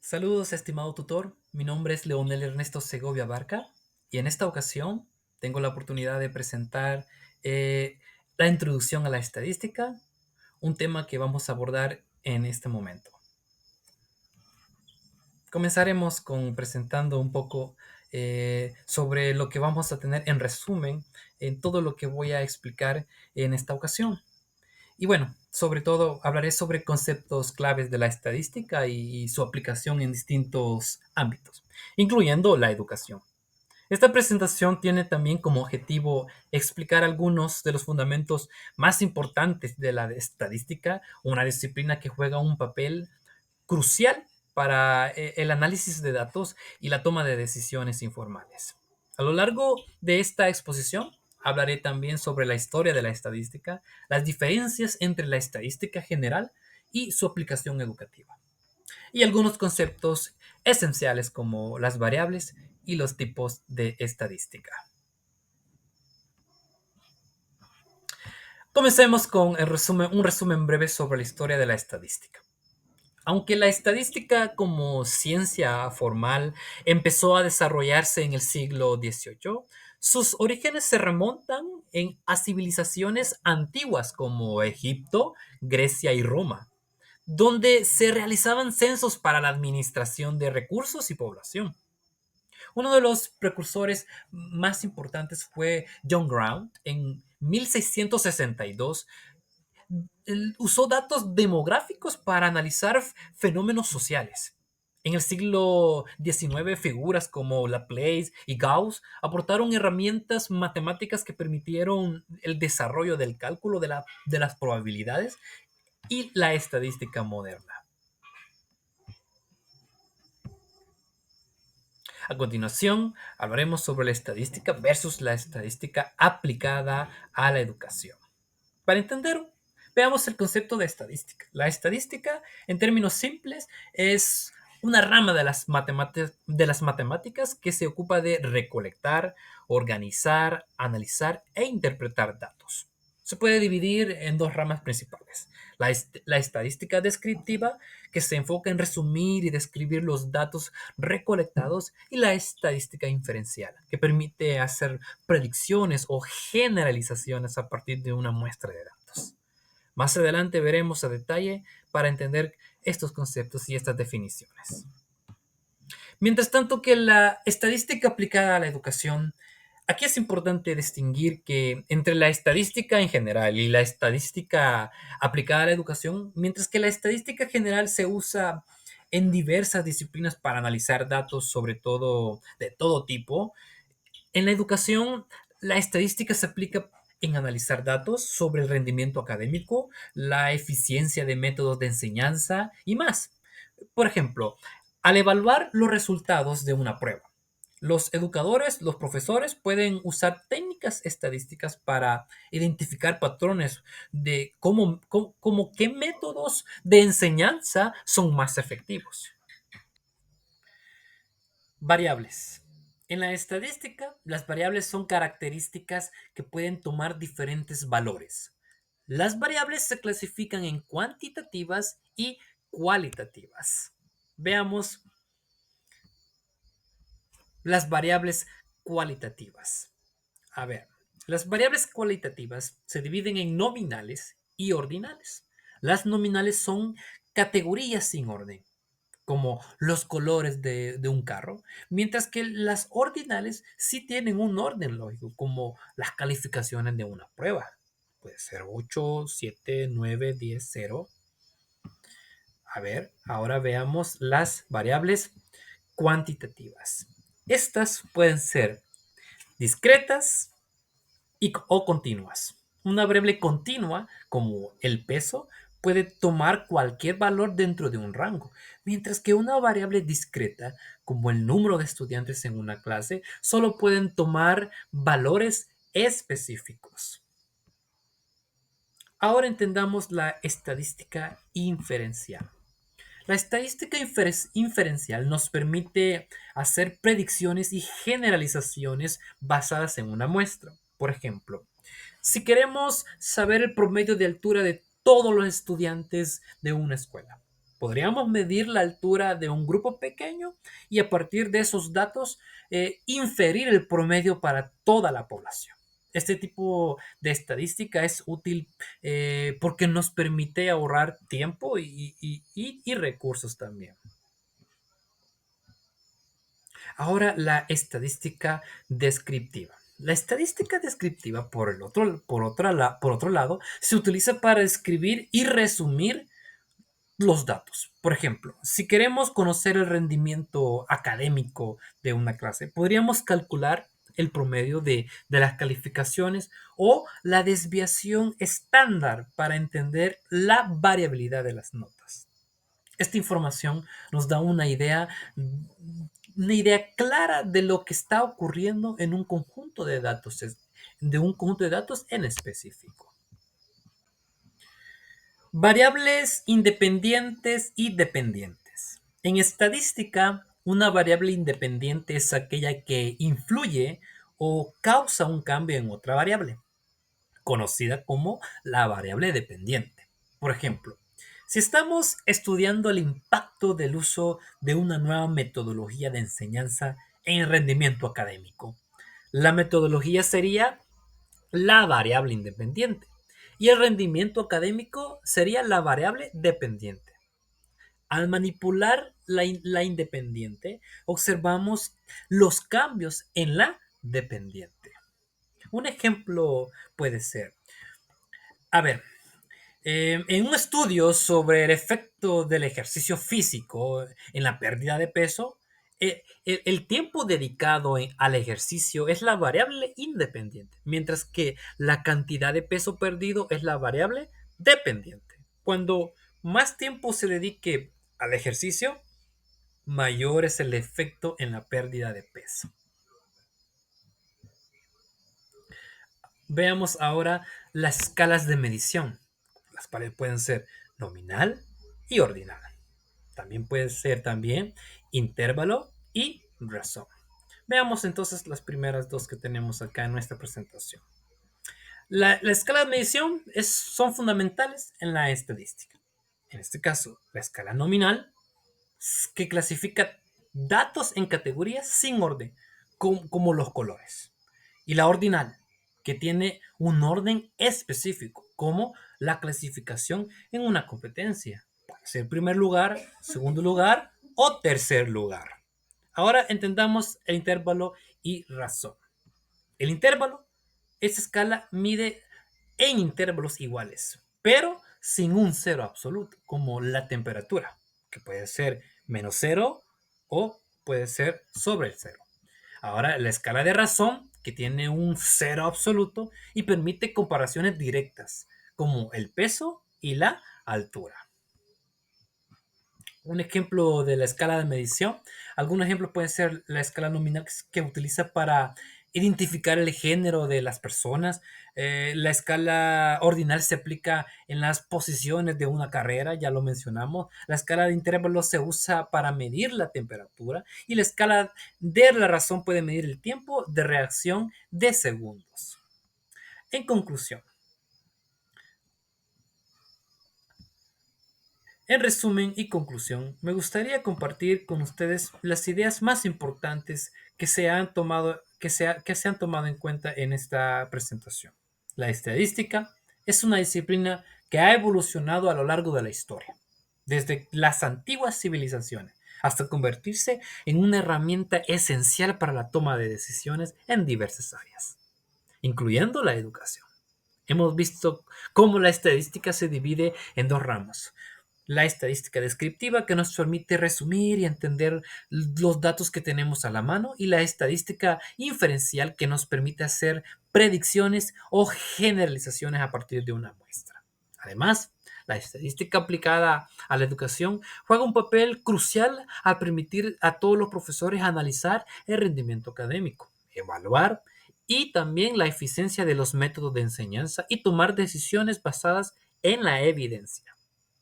Saludos, estimado tutor. Mi nombre es Leonel Ernesto Segovia Barca y en esta ocasión tengo la oportunidad de presentar eh, la introducción a la estadística, un tema que vamos a abordar en este momento. Comenzaremos con presentando un poco sobre lo que vamos a tener en resumen en todo lo que voy a explicar en esta ocasión. Y bueno, sobre todo hablaré sobre conceptos claves de la estadística y su aplicación en distintos ámbitos, incluyendo la educación. Esta presentación tiene también como objetivo explicar algunos de los fundamentos más importantes de la estadística, una disciplina que juega un papel crucial para el análisis de datos y la toma de decisiones informales. A lo largo de esta exposición hablaré también sobre la historia de la estadística, las diferencias entre la estadística general y su aplicación educativa, y algunos conceptos esenciales como las variables y los tipos de estadística. Comencemos con un resumen breve sobre la historia de la estadística. Aunque la estadística como ciencia formal empezó a desarrollarse en el siglo XVIII, sus orígenes se remontan a civilizaciones antiguas como Egipto, Grecia y Roma, donde se realizaban censos para la administración de recursos y población. Uno de los precursores más importantes fue John Grant en 1662. Él usó datos demográficos para analizar fenómenos sociales. En el siglo XIX, figuras como Laplace y Gauss aportaron herramientas matemáticas que permitieron el desarrollo del cálculo de las probabilidades y la estadística moderna. A continuación, hablaremos sobre la estadística versus la estadística aplicada a la educación. Para entender, veamos el concepto de estadística. La estadística, en términos simples, es una rama de las matemáticas que se ocupa de recolectar, organizar, analizar e interpretar datos. Se puede dividir en dos ramas principales. La estadística descriptiva, que se enfoca en resumir y describir los datos recolectados, y la estadística inferencial, que permite hacer predicciones o generalizaciones a partir de una muestra de datos. Más adelante veremos a detalle para entender estos conceptos y estas definiciones. Mientras tanto que la estadística aplicada a la educación, aquí es importante distinguir que entre la estadística en general y la estadística aplicada a la educación, mientras que la estadística general se usa en diversas disciplinas para analizar datos, sobre todo de todo tipo, en la educación la estadística se aplica en analizar datos sobre el rendimiento académico, la eficiencia de métodos de enseñanza y más. Por ejemplo, al evaluar los resultados de una prueba, los educadores, los profesores pueden usar técnicas estadísticas para identificar patrones de cómo qué métodos de enseñanza son más efectivos. Variables. En la estadística, las variables son características que pueden tomar diferentes valores. Las variables se clasifican en cuantitativas y cualitativas. Veamos las variables cualitativas. A ver, las variables cualitativas se dividen en nominales y ordinales. Las nominales son categorías sin orden, como los colores de un carro, mientras que las ordinales sí tienen un orden lógico, como las calificaciones de una prueba. Puede ser 8, 7, 9, 10, 0. A ver, ahora veamos las variables cuantitativas. Estas pueden ser discretas o continuas. Una variable continua, como el peso, puede tomar cualquier valor dentro de un rango, mientras que una variable discreta, como el número de estudiantes en una clase, solo pueden tomar valores específicos. Ahora entendamos la estadística inferencial. La estadística inferencial nos permite hacer predicciones y generalizaciones basadas en una muestra. Por ejemplo, si queremos saber el promedio de altura de todos los estudiantes de una escuela, Podríamos medir la altura de un grupo pequeño y a partir de esos datos inferir el promedio para toda la población. Este tipo de estadística es útil porque nos permite ahorrar tiempo y recursos también. Ahora, la estadística descriptiva. La estadística descriptiva, por otro lado, se utiliza para escribir y resumir los datos. Por ejemplo, si queremos conocer el rendimiento académico de una clase, podríamos calcular el promedio de las calificaciones o la desviación estándar para entender la variabilidad de las notas. Esta información nos da una idea clara de lo que está ocurriendo en un conjunto de datos, de un conjunto de datos en específico. Variables independientes y dependientes. En estadística, una variable independiente es aquella que influye o causa un cambio en otra variable, conocida como la variable dependiente. Por ejemplo, si estamos estudiando el impacto del uso de una nueva metodología de enseñanza en el rendimiento académico, la metodología sería la variable independiente y el rendimiento académico sería la variable dependiente. Al manipular la independiente, observamos los cambios en la dependiente. Un ejemplo puede ser, a ver, en un estudio sobre el efecto del ejercicio físico en la pérdida de peso, el tiempo dedicado al ejercicio es la variable independiente, mientras que la cantidad de peso perdido es la variable dependiente. Cuando más tiempo se dedique al ejercicio, mayor es el efecto en la pérdida de peso. Veamos ahora las escalas de medición, las cuales pueden ser nominal y ordinal. También puede ser también intervalo y razón. Veamos entonces las primeras dos que tenemos acá en nuestra presentación. La escala de medición son fundamentales en la estadística. En este caso, la escala nominal, que clasifica datos en categorías sin orden, como los colores. Y la ordinal, que tiene un orden específico, como la clasificación en una competencia. Puede ser primer lugar, segundo lugar o tercer lugar. Ahora entendamos el intervalo y razón. El intervalo, esta escala mide en intervalos iguales, pero sin un cero absoluto, como la temperatura, que puede ser menos cero o puede ser sobre el cero. Ahora, la escala de razón, que tiene un cero absoluto y permite comparaciones directas, como el peso y la altura. Un ejemplo de la escala de medición. Algunos ejemplos pueden ser la escala nominal que utiliza para identificar el género de las personas. La escala ordinal se aplica en las posiciones de una carrera, ya lo mencionamos. La escala de intervalos se usa para medir la temperatura y la escala de la razón puede medir el tiempo de reacción de segundos. En conclusión, en resumen y conclusión, me gustaría compartir con ustedes las ideas más importantes que se han tomado, que se han tomado en cuenta en esta presentación. La estadística es una disciplina que ha evolucionado a lo largo de la historia, desde las antiguas civilizaciones hasta convertirse en una herramienta esencial para la toma de decisiones en diversas áreas, incluyendo la educación. Hemos visto cómo la estadística se divide en dos ramos: la estadística descriptiva, que nos permite resumir y entender los datos que tenemos a la mano, y la estadística inferencial, que nos permite hacer predicciones o generalizaciones a partir de una muestra. Además, la estadística aplicada a la educación juega un papel crucial al permitir a todos los profesores analizar el rendimiento académico, evaluar y también la eficiencia de los métodos de enseñanza y tomar decisiones basadas en la evidencia.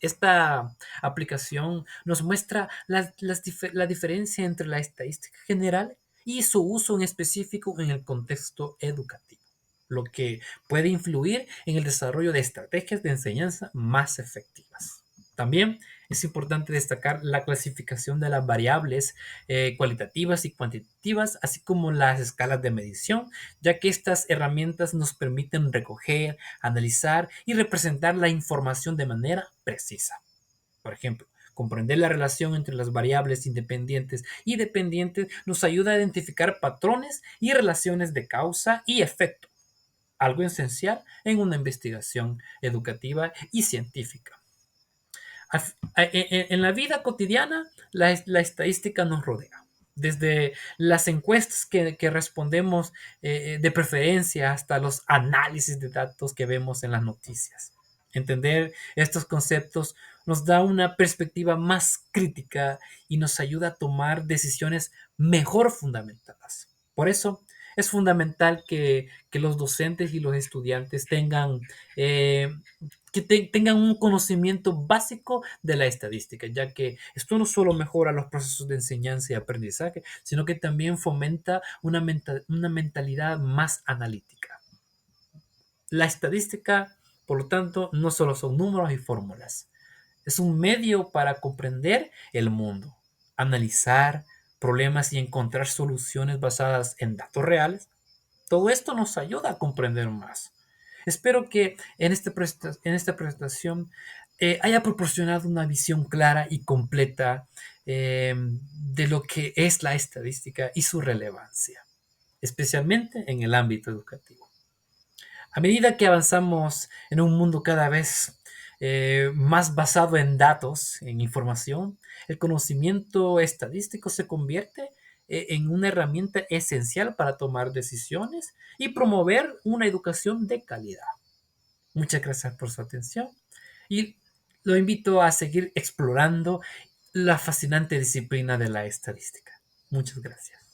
Esta aplicación nos muestra la diferencia entre la estadística general y su uso en específico en el contexto educativo, lo que puede influir en el desarrollo de estrategias de enseñanza más efectivas. También es importante destacar la clasificación de las variables cualitativas y cuantitativas, así como las escalas de medición, ya que estas herramientas nos permiten recoger, analizar y representar la información de manera precisa. Por ejemplo, comprender la relación entre las variables independientes y dependientes nos ayuda a identificar patrones y relaciones de causa y efecto, algo esencial en una investigación educativa y científica. En la vida cotidiana, la estadística nos rodea. Desde las encuestas que respondemos de preferencia hasta los análisis de datos que vemos en las noticias. Entender estos conceptos nos da una perspectiva más crítica y nos ayuda a tomar decisiones mejor fundamentadas. Por eso es fundamental que los docentes y los estudiantes eh, tengan un conocimiento básico de la estadística, ya que esto no solo mejora los procesos de enseñanza y aprendizaje, sino que también fomenta una mentalidad más analítica. La estadística, por lo tanto, no solo son números y fórmulas, es un medio para comprender el mundo, analizar problemas y encontrar soluciones basadas en datos reales. Todo esto nos ayuda a comprender más. Espero que en esta presentación haya proporcionado una visión clara y completa de lo que es la estadística y su relevancia, especialmente en el ámbito educativo. A medida que avanzamos en un mundo cada vez más basado en datos, en información, el conocimiento estadístico se convierte en una herramienta esencial para tomar decisiones y promover una educación de calidad. Muchas gracias por su atención y lo invito a seguir explorando la fascinante disciplina de la estadística. Muchas gracias.